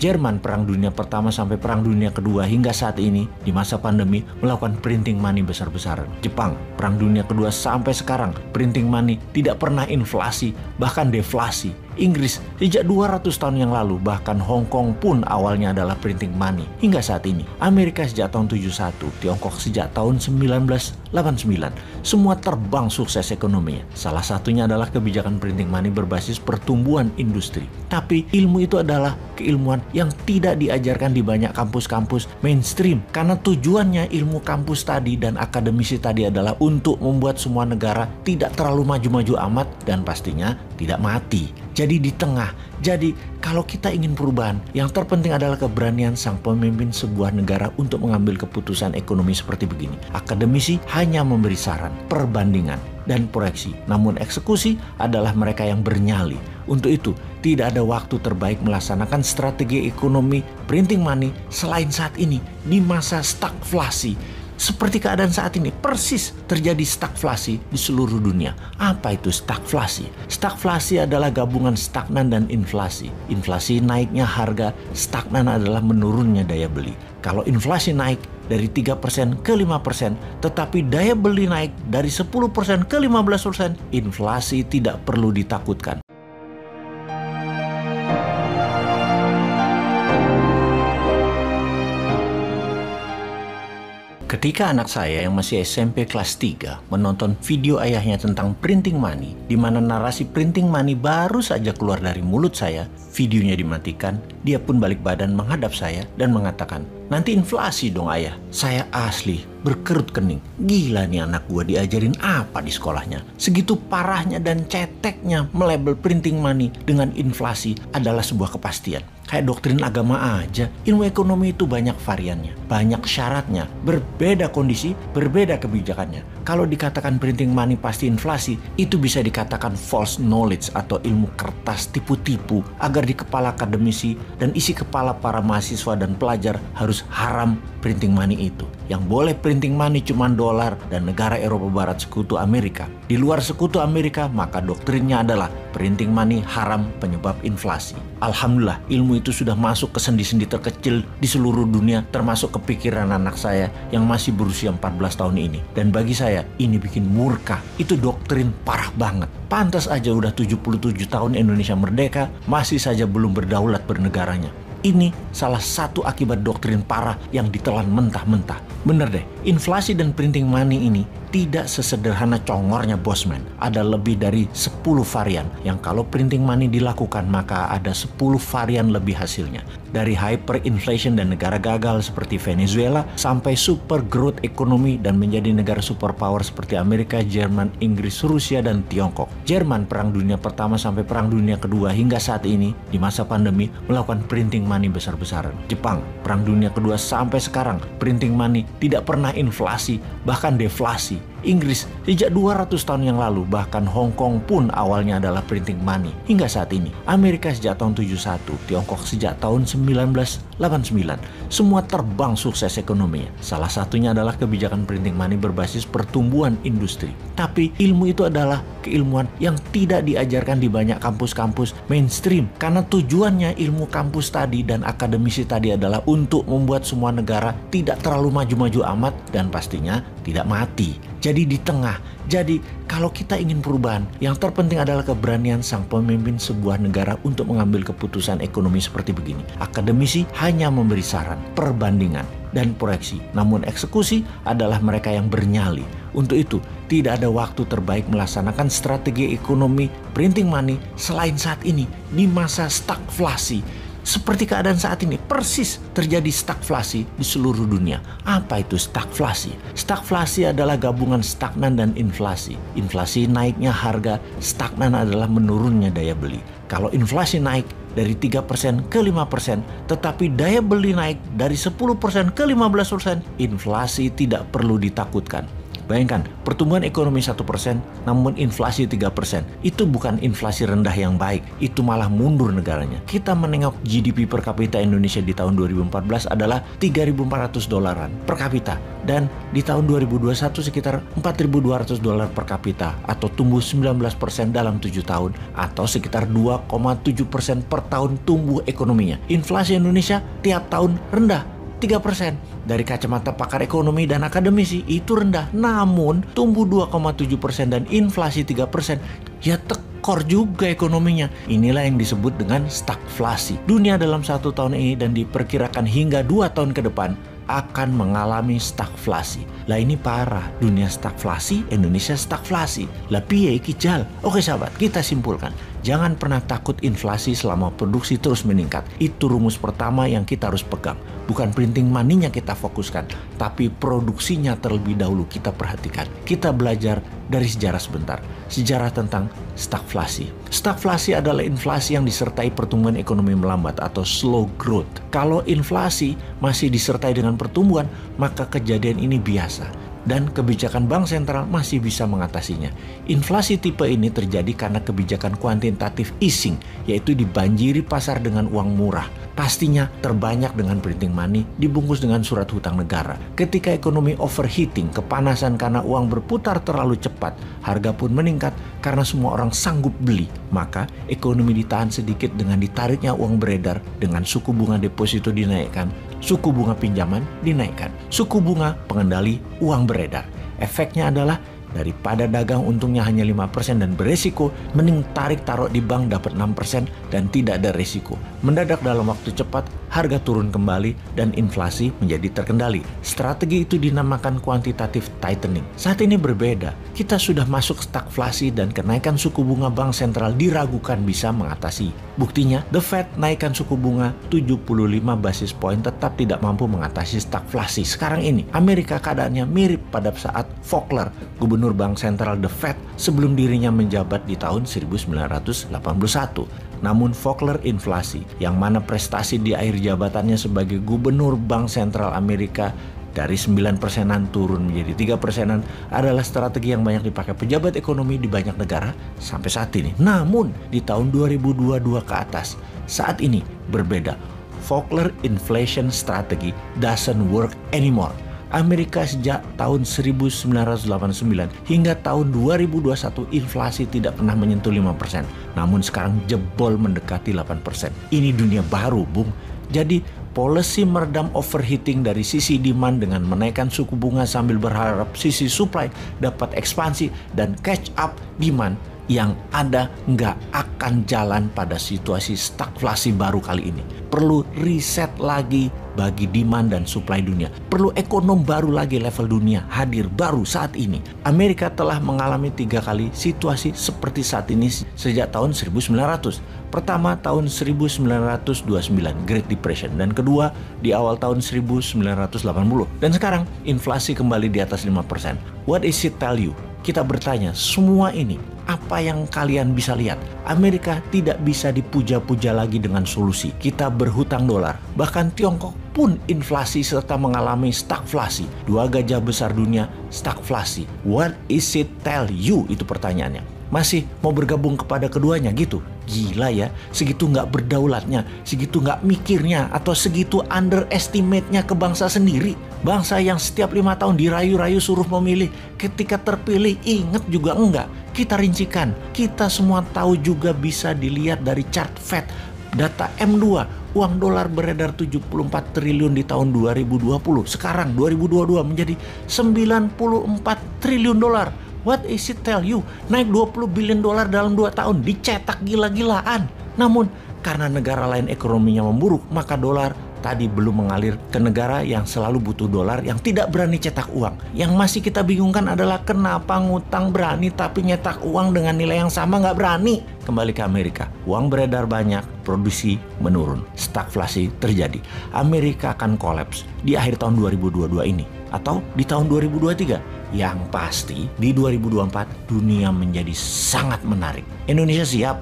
Jerman Perang Dunia Pertama sampai Perang Dunia Kedua hingga saat ini di masa pandemi melakukan printing money besar-besaran. Jepang Perang Dunia Kedua sampai sekarang printing money tidak pernah inflasi, bahkan deflasi. Inggris sejak 200 tahun yang lalu, bahkan Hong Kong pun awalnya adalah printing money hingga saat ini. Amerika sejak tahun 71, Tiongkok sejak tahun 1989. Semua terbang sukses ekonominya. Salah satunya adalah kebijakan printing money berbasis pertumbuhan industri. Tapi ilmu itu adalah keilmuan yang tidak diajarkan di banyak kampus-kampus mainstream, karena tujuannya ilmu kampus tadi dan akademisi tadi adalah untuk membuat semua negara tidak terlalu maju-maju amat dan pastinya tidak mati. Jadi di tengah. Jadi kalau kita ingin perubahan, yang terpenting adalah keberanian sang pemimpin sebuah negara untuk mengambil keputusan ekonomi seperti begini. Akademisi hanya memberi saran, perbandingan, dan proyeksi. Namun eksekusi adalah mereka yang bernyali. Untuk itu, tidak ada waktu terbaik melaksanakan strategi ekonomi printing money selain saat ini di masa stagflasi. Seperti keadaan saat ini, persis terjadi stagflasi di seluruh dunia. Apa itu stagflasi? Stagflasi adalah gabungan stagnan dan inflasi. Inflasi naiknya harga, stagnan adalah menurunnya daya beli. Kalau inflasi naik dari 3% ke 5%, tetapi daya beli naik dari 10% ke 15%, inflasi tidak perlu ditakutkan. Ketika anak saya yang masih SMP kelas 3 menonton video ayahnya tentang printing money, di mana narasi printing money baru saja keluar dari mulut saya, videonya dimatikan, dia pun balik badan menghadap saya dan mengatakan, "Nanti inflasi dong ayah." Saya asli berkerut kening. Gila nih anak gua, diajarin apa di sekolahnya? Segitu parahnya dan ceteknya melabel printing money dengan inflasi adalah sebuah kepastian. Kayak doktrin agama aja. Ilmu ekonomi itu banyak variannya, banyak syaratnya, berbeda kondisi, berbeda kebijakannya. Kalau dikatakan printing money pasti inflasi, itu bisa dikatakan false knowledge atau ilmu kertas tipu-tipu agar di kepala akademisi dan isi kepala para mahasiswa dan pelajar harus haram printing money itu. Yang boleh printing money cuma dolar dan negara Eropa Barat sekutu Amerika. Di luar sekutu Amerika, maka doktrinnya adalah printing money haram penyebab inflasi. Alhamdulillah, ilmu itu sudah masuk ke sendi-sendi terkecil di seluruh dunia, termasuk kepikiran anak saya yang masih berusia 14 tahun ini. Dan bagi saya, ini bikin murka. Itu doktrin parah banget. Pantas aja udah 77 tahun Indonesia merdeka, masih saja belum berdaulat bernegaranya. Ini salah satu akibat doktrin parah yang ditelan mentah-mentah. Bener deh, inflasi dan printing money ini tidak sesederhana congornya Bosman. Ada lebih dari 10 varian yang kalau printing money dilakukan maka ada 10 varian lebih hasilnya. Dari hyperinflation dan negara gagal seperti Venezuela sampai super growth ekonomi dan menjadi negara superpower seperti Amerika, Jerman, Inggris, Rusia, dan Tiongkok. Jerman Perang Dunia Pertama sampai Perang Dunia Kedua hingga saat ini di masa pandemi melakukan printing money besar-besaran. Jepang Perang Dunia Kedua sampai sekarang printing money tidak pernah inflasi, bahkan deflasi. Inggris sejak 200 tahun yang lalu, bahkan Hong Kong pun awalnya adalah printing money hingga saat ini. Amerika sejak tahun 71, Tiongkok sejak tahun 1989. Semua terbang sukses ekonominya. Salah satunya adalah kebijakan printing money berbasis pertumbuhan industri. Tapi ilmu itu adalah keilmuan yang tidak diajarkan di banyak kampus-kampus mainstream, karena tujuannya ilmu kampus tadi dan akademisi tadi adalah untuk membuat semua negara tidak terlalu maju-maju amat dan pastinya tidak mati. Jadi di tengah. Jadi kalau kita ingin perubahan, yang terpenting adalah keberanian sang pemimpin sebuah negara untuk mengambil keputusan ekonomi seperti begini. Akademisi hanya memberi saran, perbandingan, dan proyeksi. Namun eksekusi adalah mereka yang bernyali. Untuk itu, tidak ada waktu terbaik melaksanakan strategi ekonomi printing money selain saat ini di masa stagflasi. Seperti keadaan saat ini, persis terjadi stagflasi di seluruh dunia. Apa itu stagflasi? Stagflasi adalah gabungan stagnan dan inflasi. Inflasi naiknya harga, stagnan adalah menurunnya daya beli. Kalau inflasi naik dari 3% ke 5%, tetapi daya beli naik dari 10% ke 15%, inflasi tidak perlu ditakutkan. Bayangkan, pertumbuhan ekonomi 1%, namun inflasi 3%. Itu bukan inflasi rendah yang baik, itu malah mundur negaranya. Kita menengok GDP per kapita Indonesia di tahun 2014 adalah 3.400 dolaran per kapita. Dan di tahun 2021 sekitar 4.200 dolar per kapita, atau tumbuh 19% dalam 7 tahun, atau sekitar 2,7% per tahun tumbuh ekonominya. Inflasi Indonesia tiap tahun rendah, 3%. Dari kacamata pakar ekonomi dan akademisi itu rendah, namun tumbuh 2,7% dan inflasi 3%, ya tekor juga ekonominya. Inilah yang disebut dengan stagflasi. Dunia dalam 1 tahun ini dan diperkirakan hingga 2 tahun ke depan akan mengalami stagflasi. Lah ini parah, dunia stagflasi, Indonesia stagflasi. Lah piye iki jal? Oke sahabat, kita simpulkan. Jangan pernah takut inflasi selama produksi terus meningkat. Itu rumus pertama yang kita harus pegang. Bukan printing money-nya kita fokuskan, tapi produksinya terlebih dahulu kita perhatikan. Kita belajar dari sejarah sebentar. Sejarah tentang stagflasi. Stagflasi adalah inflasi yang disertai pertumbuhan ekonomi melambat atau slow growth. Kalau inflasi masih disertai dengan pertumbuhan, maka kejadian ini biasa. Dan kebijakan bank sentral masih bisa mengatasinya. Inflasi tipe ini terjadi karena kebijakan kuantitatif easing, yaitu dibanjiri pasar dengan uang murah. Pastinya terbanyak dengan printing money dibungkus dengan surat hutang negara. Ketika ekonomi overheating, kepanasan karena uang berputar terlalu cepat, harga pun meningkat karena semua orang sanggup beli. Maka ekonomi ditahan sedikit dengan ditariknya uang beredar, dengan suku bunga deposito dinaikkan, suku bunga pinjaman dinaikkan, suku bunga pengendali uang beredar. Efeknya adalah daripada dagang untungnya hanya 5% dan beresiko, mending tarik taruh di bank dapat 6% dan tidak ada resiko. Mendadak dalam waktu cepat, harga turun kembali dan inflasi menjadi terkendali. Strategi itu dinamakan quantitative tightening. Saat ini berbeda. Kita sudah masuk stagflasi dan kenaikan suku bunga bank sentral diragukan bisa mengatasi. Buktinya, The Fed naikkan suku bunga 75 basis point tetap tidak mampu mengatasi stagflasi. Sekarang ini, Amerika keadaannya mirip pada saat Volcker, gubernur bank sentral The Fed sebelum dirinya menjabat di tahun 1981. Namun Volcker inflasi, yang mana prestasi di akhir jabatannya sebagai gubernur bank sentral Amerika dari 9%-an turun menjadi 3%-an adalah strategi yang banyak dipakai pejabat ekonomi di banyak negara sampai saat ini. Namun di tahun 2022 ke atas, saat ini berbeda. Volcker inflation strategy doesn't work anymore. Amerika sejak tahun 1989 hingga tahun 2021 inflasi tidak pernah menyentuh 5%. Namun sekarang jebol mendekati 8%. Ini dunia baru, Bung. Jadi policy meredam overheating dari sisi demand dengan menaikkan suku bunga sambil berharap sisi supply dapat ekspansi dan catch up demand yang ada nggak akan jalan pada situasi stagflasi baru kali ini. Perlu riset lagi bagi demand dan supply dunia. Perlu ekonom baru lagi level dunia hadir baru saat ini. Amerika telah mengalami 3 kali situasi seperti saat ini sejak tahun 1900. Pertama tahun 1929, Great Depression, dan kedua di awal tahun 1980. Dan sekarang inflasi kembali di atas 5%. What is it tell you? Kita bertanya, semua ini apa yang kalian bisa lihat? Amerika tidak bisa dipuja-puja lagi dengan solusi. Kita berhutang dolar. Bahkan Tiongkok pun inflasi serta mengalami stagflasi. 2 gajah besar dunia stagflasi. What is it tell you? Itu pertanyaannya. Masih mau bergabung kepada keduanya gitu? Gila ya, segitu nggak berdaulatnya, segitu nggak mikirnya, atau segitu underestimate-nya ke bangsa sendiri. Bangsa yang setiap 5 tahun dirayu-rayu suruh memilih, ketika terpilih inget juga enggak. Kita rincikan, kita semua tahu juga bisa dilihat dari chart Fed. Data M2, uang dolar beredar 74 triliun di tahun 2020. Sekarang 2022 menjadi 94 triliun dolar. What is it tell you? Naik 20 billion dolar dalam 2 tahun, dicetak gila-gilaan. Namun, karena negara lain ekonominya memburuk, maka dolar tadi belum mengalir ke negara yang selalu butuh dolar, yang tidak berani cetak uang. Yang masih kita bingungkan adalah kenapa ngutang berani tapi nyetak uang dengan nilai yang sama nggak berani. Kembali ke Amerika, uang beredar banyak, produksi menurun, stagflasi terjadi. Amerika akan kolaps di akhir tahun 2022 ini atau di tahun 2023. Yang pasti di 2024 dunia menjadi sangat menarik. Indonesia siap?